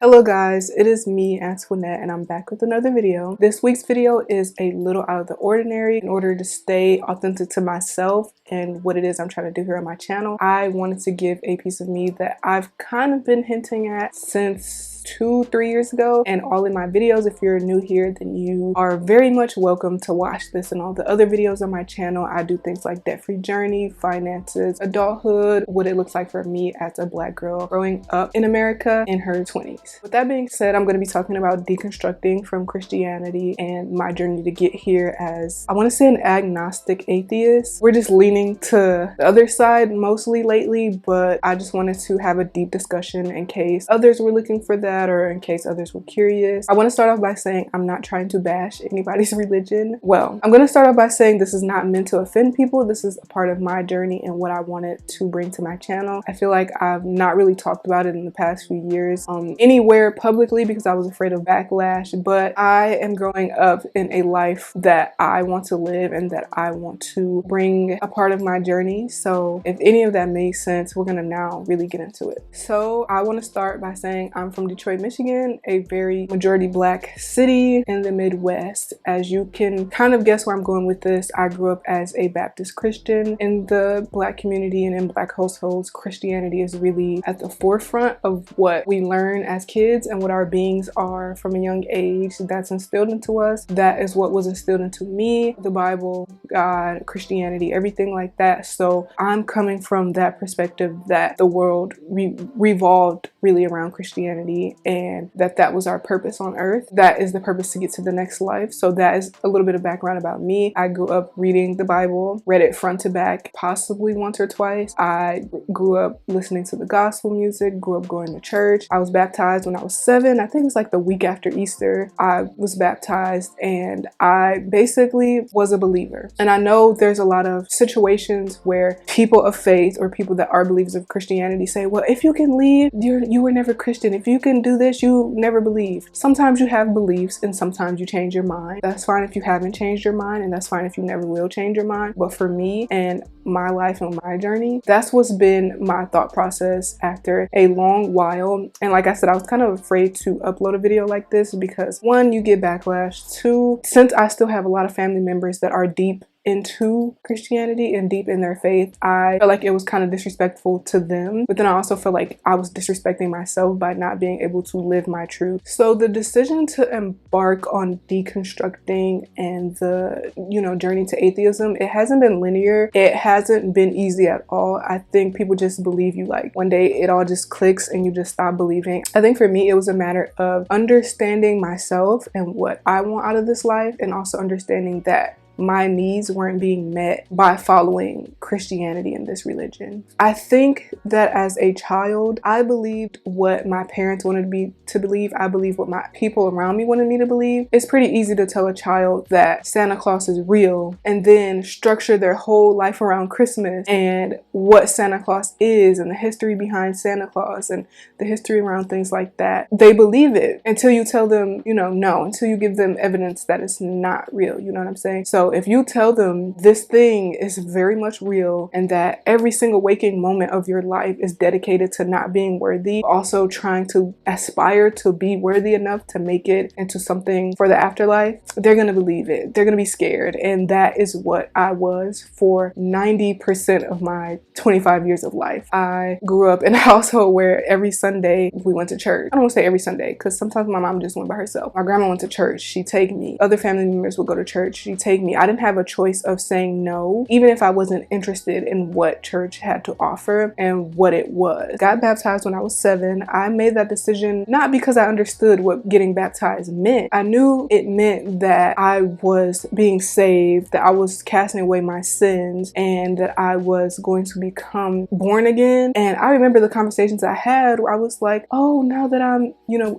Hello guys, it is me, Antoinette, and I'm back with another video. This week's video is a little out of the ordinary in order to stay authentic to myself and what it is I'm trying to do here on my channel. I wanted to give a piece of me that I've kind of been hinting at since 2-3 years ago, and all in my videos. If you're new here, then you are very much welcome to watch this and all the other videos on my channel. I do things like debt-free journey, finances, adulthood, what it looks like for me as a black girl growing up in America in her 20s. With that being said, I'm going to be talking about deconstructing from Christianity and my journey to get here as, I want to say, an agnostic atheist. We're just leaning to the other side mostly lately, but I just wanted to have a deep discussion in case others were looking for that, or in case others were curious. I want to start off by saying I'm not trying to bash anybody's religion. Well, I'm going to start off by saying this is not meant to offend people. This is a part of my journey and what I wanted to bring to my channel. I feel like I've not really talked about it in the past few years anywhere publicly because I was afraid of backlash, but I am growing up in a life that I want to live and that I want to bring a part of my journey. So if any of that makes sense, we're going to now really get into it. So I want to start by saying I'm from Detroit, Michigan, a very majority black city in the Midwest. As you can kind of guess where I'm going with this, I grew up as a Baptist Christian. In the black community and in black households, Christianity is really at the forefront of what we learn as kids and what our beings are from a young age. That's instilled into us. That is what was instilled into me, the Bible, God, Christianity, everything like that. So I'm coming from that perspective that the world revolved really around Christianity, and that was our purpose on earth. That is the purpose to get to the next life. So that is a little bit of background about me. I grew up reading the Bible, read it front to back, possibly once or twice. I grew up listening to the gospel music, grew up going to church. I was baptized when I was 7. I think it was like the week after Easter. I was baptized and I basically was a believer. And I know there's a lot of situations where people of faith or people that are believers of Christianity say, well, if you can leave, you were never Christian. If you can do this, you never believe. Sometimes you have beliefs and sometimes you change your mind. That's fine if you haven't changed your mind, and that's fine if you never will change your mind. But for me and my life and my journey, that's what's been my thought process after a long while. And like I said, I was kind of afraid to upload a video like this because, one, you get backlash. Two, since I still have a lot of family members that are deep into Christianity and deep in their faith, I felt like it was kind of disrespectful to them. But then I also felt like I was disrespecting myself by not being able to live my truth. So the decision to embark on deconstructing and the, journey to atheism, it hasn't been linear. It hasn't been easy at all. I think people just believe you, like one day it all just clicks and you just stop believing. I think for me, it was a matter of understanding myself and what I want out of this life, and also understanding that my needs weren't being met by following Christianity and this religion. I think that as a child, I believed what my parents wanted me to believe. I believed what my people around me wanted me to believe. It's pretty easy to tell a child that Santa Claus is real and then structure their whole life around Christmas and what Santa Claus is and the history behind Santa Claus and the history around things like that. They believe it until you tell them, no, until you give them evidence that it's not real. You know what I'm saying? So if you tell them this thing is very much real and that every single waking moment of your life is dedicated to not being worthy, also trying to aspire to be worthy enough to make it into something for the afterlife, they're going to believe it. They're going to be scared. And that is what I was for 90% of my 25 years of life. I grew up in a household where every Sunday we went to church. I don't want to say every Sunday because sometimes my mom just went by herself. My grandma went to church. She'd take me. Other family members would go to church. She'd take me. I didn't have a choice of saying no, even if I wasn't interested in what church had to offer and what it was. Got baptized when I was 7. I made that decision not because I understood what getting baptized meant. I knew it meant that I was being saved, that I was casting away my sins, and that I was going to become born again. And I remember the conversations I had where I was like, oh, now that I'm,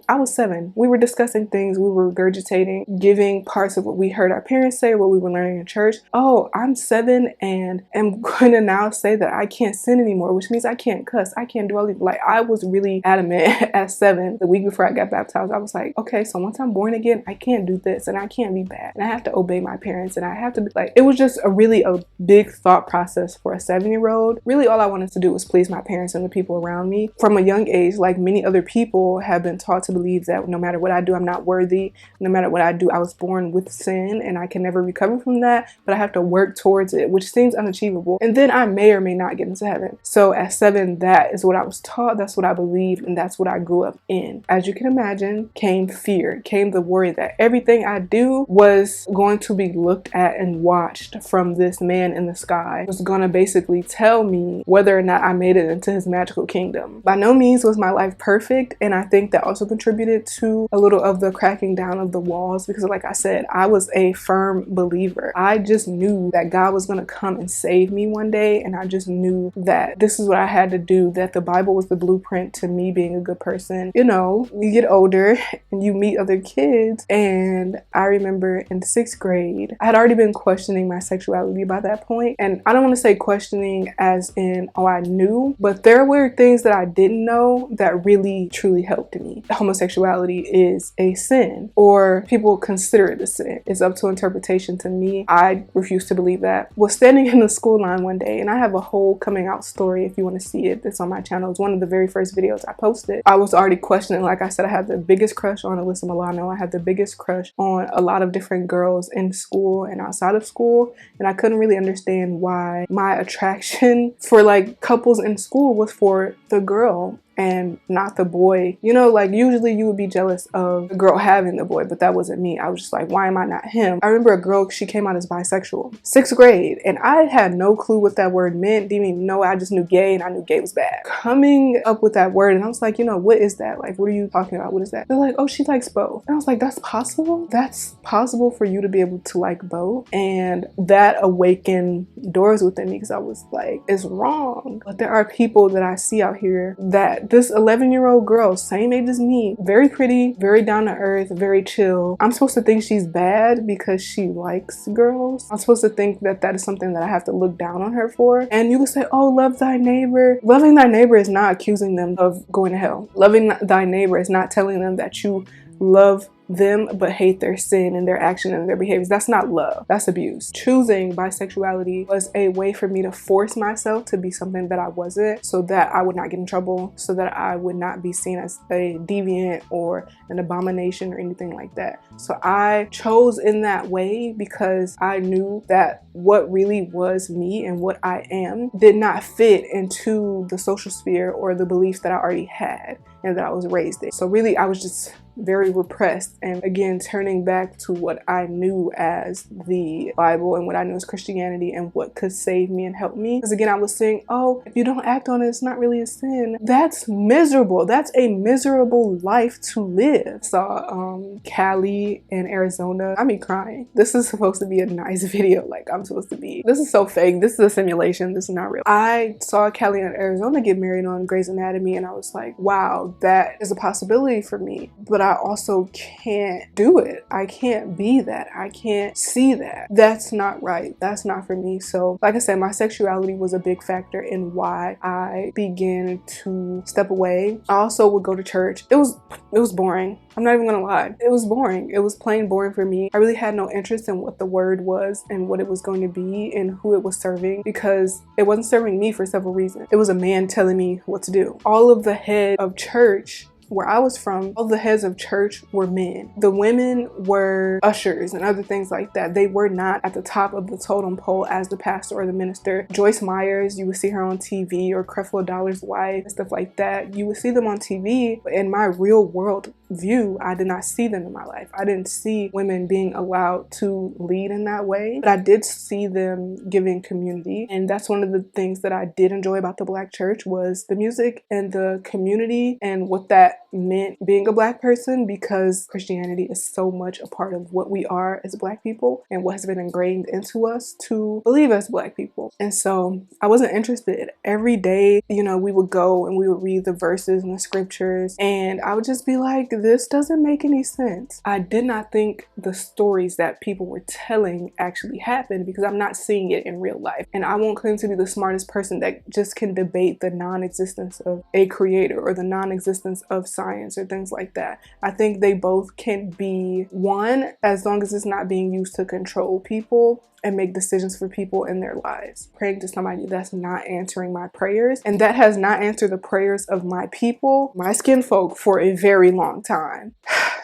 I was 7. We were discussing things, we were regurgitating, giving parts of what we heard our parents say, what we were learning in church. Oh, I'm 7 and am going to now say that I can't sin anymore, which means I can't cuss, I can't do all these. Like, I was really adamant at 7, the week before I got baptized. I was like, okay, so once I'm born again, I can't do this, and I can't be bad, and I have to obey my parents, and I have to be like, it was just a big thought process for a 7-year-old. Really, all I wanted to do was please my parents and the people around me. From a young age, like many other people, have been taught to believe that no matter what I do, I'm not worthy. No matter what I do, I was born with sin and I can never recover from that, but I have to work towards it, which seems unachievable. And then I may or may not get into heaven. So at 7, that is what I was taught, that's what I believed, and that's what I grew up in. As you can imagine, came fear, came the worry that everything I do was going to be looked at and watched from this man in the sky, was going to basically tell me whether or not I made it into his magical kingdom. By no means was my life perfect, and I think that also contributed to a little of the cracking down of the walls, because like I said, I was a firm believer. I just knew that God was going to come and save me one day, and I just knew that this is what I had to do, that the Bible was the blueprint to me being a good person. You know, you get older and you meet other kids, and I remember in 6th grade, I had already been questioning my sexuality by that point, and I don't want to say questioning as in, oh, I knew, but there were things that I didn't know that really truly helped me. Homosexuality is a sin, or people consider it a sin. It's up to interpretation. To me, I refuse to believe that. Was standing in the school line one day, and I have a whole coming out story if you want to see it. It's on my channel. It's one of the very first videos I posted. I was already questioning, like I said, I had the biggest crush on Alyssa Milano. I had the biggest crush on a lot of different girls in school and outside of school, and I couldn't really understand why my attraction for like couples in school was for the girl and not the boy. You know, like usually you would be jealous of the girl having the boy, but that wasn't me. I was just like, why am I not him? I remember a girl, she came out as bisexual, 6th grade, and I had no clue what that word meant, didn't even know. I just knew gay, and I knew gay was bad. Coming up with that word, and I was like, you know, what is that? Like, what are you talking about? What is that? They're like, oh, she likes both. And I was like, that's possible? That's possible for you to be able to like both? And that awakened doors within me, because I was like, it's wrong. But there are people that I see out here that this 11-year-old girl, same age as me, very pretty, very down to earth, very chill. I'm supposed to think she's bad because she likes girls. I'm supposed to think that that is something that I have to look down on her for. And you can say, oh, love thy neighbor. Loving thy neighbor is not accusing them of going to hell. Loving thy neighbor is not telling them that you love them but hate their sin and their action and their behaviors. That's not love, that's abuse. Choosing bisexuality was a way for me to force myself to be something that I wasn't, so that I would not get in trouble, so that I would not be seen as a deviant or an abomination or anything like that. So I chose in that way because I knew that what really was me and what I am did not fit into the social sphere or the beliefs that I already had and that I was raised in. So really, I was just very repressed. And again, turning back to what I knew as the Bible and what I knew as Christianity and what could save me and help me. Because again, I was saying, oh, if you don't act on it, it's not really a sin. That's miserable. That's a miserable life to live. Saw Cali in Arizona. I mean, crying. This is supposed to be a nice video. Like, I'm supposed to be, this is so fake. This is a simulation. This is not real. I saw Cali in Arizona get married on Grey's Anatomy, and I was like, wow, that is a possibility for me. But I also can't do it. I can't be that. I can't see that. That's not right. That's not for me. So like I said, my sexuality was a big factor in why I began to step away. I also would go to church. It was boring. I'm not even gonna lie. It was boring. It was plain boring for me. I really had no interest in what the word was and what it was going to be and who it was serving, because it wasn't serving me for several reasons. It was a man telling me what to do. All of the head of church where I was from, all the heads of church were men. The women were ushers and other things like that. They were not at the top of the totem pole as the pastor or the minister. Joyce Myers, you would see her on TV, or Creflo Dollar's wife, and stuff like that. You would see them on TV, but in my real world view, I did not see them in my life. I didn't see women being allowed to lead in that way, but I did see them giving community. And that's one of the things that I did enjoy about the Black church, was the music and the community and what that meant being a Black person, because Christianity is so much a part of what we are as Black people and what has been ingrained into us to believe as Black people. And so I wasn't interested. Every day, you know, we would go and we would read the verses and the scriptures, and I would just be like, this doesn't make any sense. I did not think the stories that people were telling actually happened because I'm not seeing it in real life. And I won't claim to be the smartest person that just can debate the non-existence of a creator or the non-existence of science or things like that. I think they both can be one, as long as it's not being used to control people and make decisions for people in their lives. Praying to somebody that's not answering my prayers, and that has not answered the prayers of my people, my skin folk, for a very long time.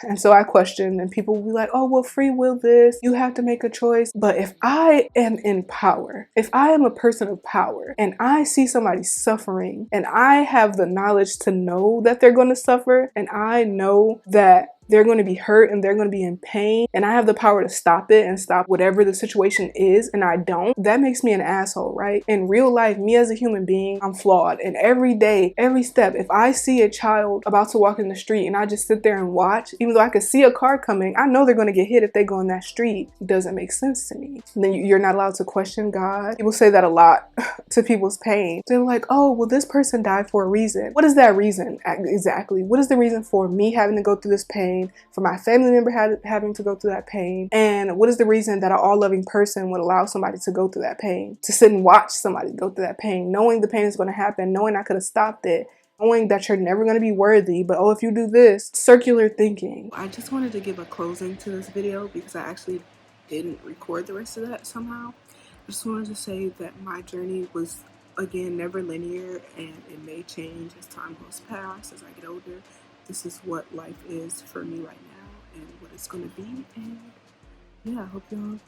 And so I question, and people will be like, oh, well, free will this, you have to make a choice. But if I am in power, if I am a person of power and I see somebody suffering and I have the knowledge to know that they're going to suffer, and I know that they're going to be hurt and they're going to be in pain, and I have the power to stop it and stop whatever the situation is, and I don't, that makes me an asshole, right? In real life, me as a human being, I'm flawed. And every day, every step, if I see a child about to walk in the street and I just sit there and watch, even though I could see a car coming, I know they're going to get hit if they go in that street. It doesn't make sense to me. And then you're not allowed to question God. People say that a lot to people's pain. They're like, oh, well, this person died for a reason. What is that reason exactly? What is the reason for me having to go through this pain, for my family member having to go through that pain? And what is the reason that an all-loving person would allow somebody to go through that pain, to sit and watch somebody go through that pain, knowing the pain is going to happen, knowing I could have stopped it, knowing that you're never going to be worthy, but oh, if you do this, circular thinking. I just wanted to give a closing to this video because I actually didn't record the rest of that somehow. I just wanted to say that my journey was, again, never linear, and it may change as time goes past, as I get older. This is what life is for me right now and what it's going to be. And yeah, I hope y'all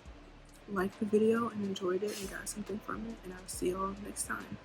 liked the video and enjoyed it and got something from it, and I'll see y'all next time.